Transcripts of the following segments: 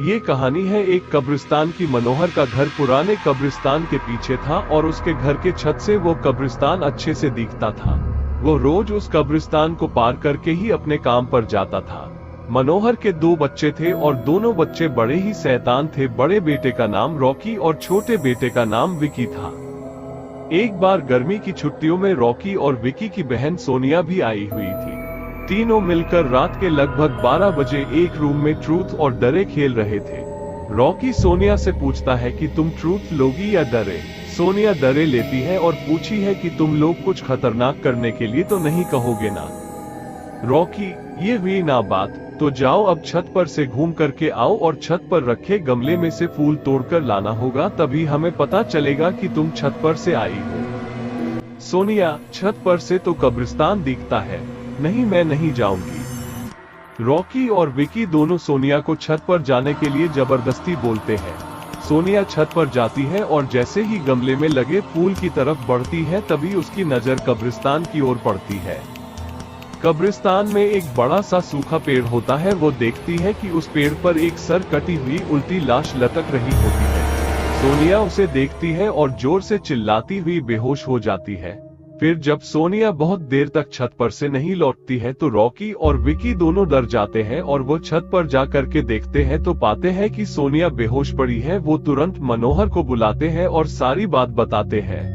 ये कहानी है एक कब्रिस्तान की। मनोहर का घर पुराने कब्रिस्तान के पीछे था और उसके घर के छत से वो कब्रिस्तान अच्छे से दिखता था। वो रोज उस कब्रिस्तान को पार करके ही अपने काम पर जाता था। मनोहर के 2 बच्चे थे और दोनों बच्चे बड़े ही शैतान थे। बड़े बेटे का नाम रॉकी और छोटे बेटे का नाम विकी था। एक बार गर्मी की छुट्टियों में रॉकी और विकी की बहन सोनिया भी आई हुई थी। तीनों मिलकर रात के लगभग 12 बजे एक रूम में ट्रूथ और डरे खेल रहे थे। रॉकी सोनिया से पूछता है कि तुम ट्रूथ लोगी या डरे। सोनिया डरे लेती है और पूछी है कि तुम लोग कुछ खतरनाक करने के लिए तो नहीं कहोगे ना। रॉकी, ये हुई ना बात, तो जाओ अब छत पर से घूम करके आओ और छत पर रखे गमले में से फूल तोड़कर लाना होगा, तभी हमें पता चलेगा कि तुम छत पर से आई हो। सोनिया, छत पर से तो कब्रिस्तान दिखता है। नहीं, मैं नहीं जाऊंगी। रॉकी और विकी दोनों सोनिया को छत पर जाने के लिए जबरदस्ती बोलते हैं। सोनिया छत पर जाती है और जैसे ही गमले में लगे फूल की तरफ बढ़ती है तभी उसकी नजर कब्रिस्तान की ओर पड़ती है। कब्रिस्तान में एक बड़ा सा सूखा पेड़ होता है। वो देखती है कि उस पेड़ पर एक सर कटी हुई उल्टी लाश लटक रही होती है। सोनिया उसे देखती है और जोर से चिल्लाती हुई बेहोश हो जाती है। फिर जब सोनिया बहुत देर तक छत पर से नहीं लौटती है तो रॉकी और विकी दोनों डर जाते हैं और वो छत पर जा करके देखते हैं तो पाते हैं कि सोनिया बेहोश पड़ी है। वो तुरंत मनोहर को बुलाते हैं और सारी बात बताते हैं।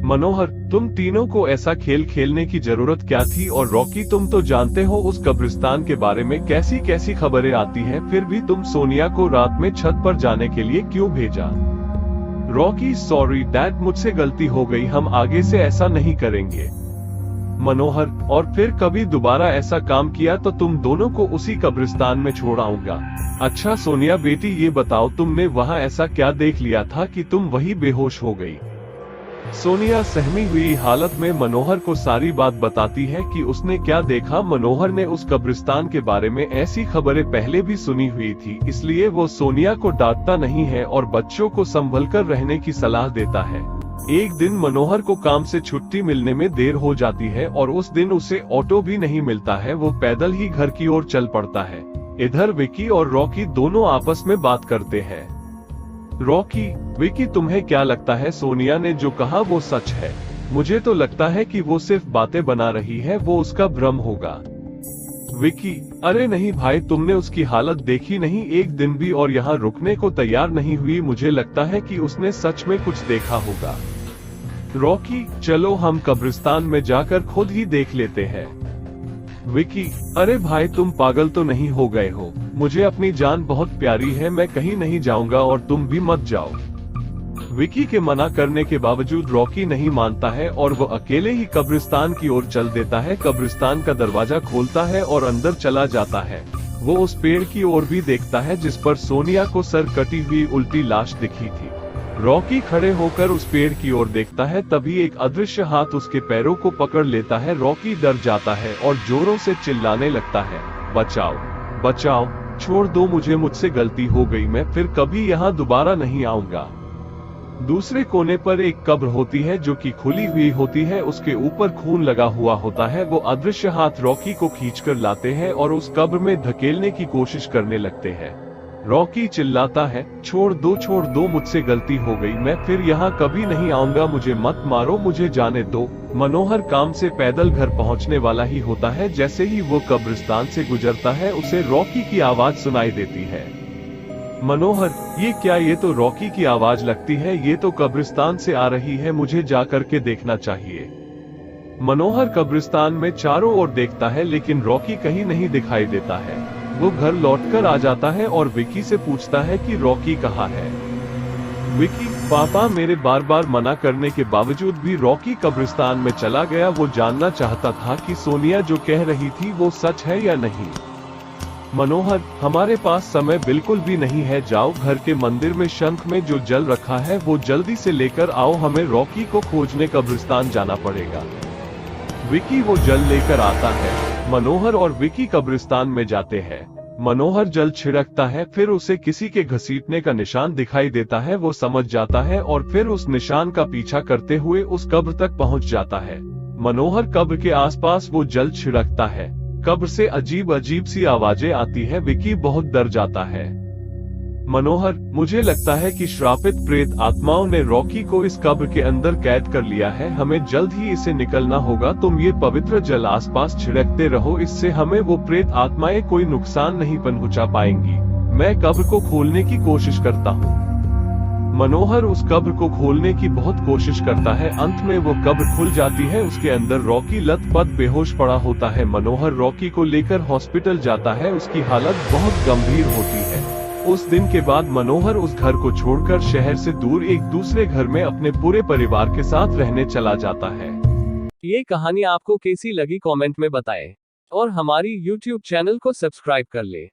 मनोहर, तुम तीनों को ऐसा खेल खेलने की जरूरत क्या थी? और रॉकी, तुम तो जानते हो उस कब्रिस्तान के बारे में कैसी कैसी खबरें आती हैं, फिर भी तुम सोनिया को रात में छत पर जाने के लिए क्यों भेजा? रॉकी, सॉरी डैड, मुझसे गलती हो गई, हम आगे से ऐसा नहीं करेंगे। मनोहर, और फिर कभी दोबारा ऐसा काम किया तो तुम दोनों को उसी कब्रिस्तान में छोड़ आऊंगा। अच्छा सोनिया बेटी, ये बताओ तुमने वहाँ ऐसा क्या देख लिया था कि तुम वही बेहोश हो गई? सोनिया सहमी हुई हालत में मनोहर को सारी बात बताती है कि उसने क्या देखा। मनोहर ने उस कब्रिस्तान के बारे में ऐसी खबरें पहले भी सुनी हुई थी, इसलिए वो सोनिया को डांटता नहीं है और बच्चों को संभल कर रहने की सलाह देता है। एक दिन मनोहर को काम से छुट्टी मिलने में देर हो जाती है और उस दिन उसे ऑटो भी नहीं मिलता है। वो पैदल ही घर की ओर चल पड़ता है। इधर विकी और रॉकी दोनों आपस में बात करते हैं। रॉकी, विकी, तुम्हें क्या लगता है सोनिया ने जो कहा वो सच है? मुझे तो लगता है कि वो सिर्फ बातें बना रही है, वो उसका भ्रम होगा। विकी, अरे नहीं भाई, तुमने उसकी हालत देखी नहीं, एक दिन भी और यहाँ रुकने को तैयार नहीं हुई। मुझे लगता है कि उसने सच में कुछ देखा होगा। रॉकी, चलो हम कब्रिस्तान में जाकर खुद ही देख लेते हैं। विकी, अरे भाई तुम पागल तो नहीं हो गए हो? मुझे अपनी जान बहुत प्यारी है, मैं कहीं नहीं जाऊंगा और तुम भी मत जाओ। विकी के मना करने के बावजूद रॉकी नहीं मानता है और वो अकेले ही कब्रिस्तान की ओर चल देता है। कब्रिस्तान का दरवाजा खोलता है और अंदर चला जाता है। वो उस पेड़ की ओर भी देखता है जिस पर सोनिया को सर कटी हुई उल्टी लाश दिखी थी। रॉकी खड़े होकर उस पेड़ की ओर देखता है, तभी एक अदृश्य हाथ उसके पैरों को पकड़ लेता है। रॉकी डर जाता है और जोरों से चिल्लाने लगता है, बचाओ बचाओ, छोड़ दो मुझे, मुझसे गलती हो गई, मैं फिर कभी यहाँ दोबारा नहीं आऊंगा। दूसरे कोने पर एक कब्र होती है जो कि खुली हुई होती है, उसके ऊपर खून लगा हुआ होता है। वो अदृश्य हाथ रॉकी को खींचकर लाते हैं और उस कब्र में धकेलने की कोशिश करने लगते हैं। रॉकी चिल्लाता है, छोड़ दो, मुझसे गलती हो गई, मैं फिर यहाँ कभी नहीं आऊंगा, मुझे मत मारो, मुझे जाने दो। मनोहर काम से पैदल घर पहुँचने वाला ही होता है। जैसे ही वो कब्रिस्तान से गुजरता है उसे रॉकी की आवाज सुनाई देती है। मनोहर, ये क्या? ये तो रॉकी की आवाज लगती है, ये तो कब्रिस्तान से आ रही है, मुझे जा करके देखना चाहिए। मनोहर कब्रिस्तान में चारों ओर देखता है लेकिन रॉकी कहीं नहीं दिखाई देता है। वो घर लौटकर आ जाता है और विकी से पूछता है कि रॉकी कहाँ है। विकी, पापा, मेरे बार बार मना करने के बावजूद भी रॉकी कब्रिस्तान में चला गया। वो जानना चाहता था कि सोनिया जो कह रही थी वो सच है या नहीं। मनोहर, हमारे पास समय बिल्कुल भी नहीं है, जाओ घर के मंदिर में शंख में जो जल रखा है वो जल्दी से लेकर आओ, हमें रॉकी को खोजने कब्रिस्तान जाना पड़ेगा। विकी वो जल लेकर आता है। मनोहर और विकी कब्रिस्तान में जाते हैं। मनोहर जल छिड़कता है, फिर उसे किसी के घसीटने का निशान दिखाई देता है। वो समझ जाता है और फिर उस निशान का पीछा करते हुए उस कब्र तक पहुंच जाता है। मनोहर कब्र के आसपास वो जल छिड़कता है। कब्र से अजीब अजीब सी आवाजें आती है। विकी बहुत डर जाता है। मनोहर, मुझे लगता है कि श्रापित प्रेत आत्माओं ने रॉकी को इस कब्र के अंदर कैद कर लिया है। हमें जल्द ही इसे निकलना होगा। तुम ये पवित्र जल आसपास छिड़कते रहो, इससे हमें वो प्रेत आत्माएं कोई नुकसान नहीं पहुंचा पाएंगी। मैं कब्र को खोलने की कोशिश करता हूँ। मनोहर उस कब्र को खोलने की बहुत कोशिश करता है। अंत में वो कब्र खुल जाती है। उसके अंदर रॉकी लथपथ बेहोश पड़ा होता है। मनोहर रॉकी को लेकर हॉस्पिटल जाता है। उसकी हालत बहुत गंभीर होती है। उस दिन के बाद मनोहर उस घर को छोड़कर शहर से दूर एक दूसरे घर में अपने पूरे परिवार के साथ रहने चला जाता है। ये कहानी आपको कैसी लगी कमेंट में बताएं और हमारी YouTube चैनल को सब्सक्राइब कर ले।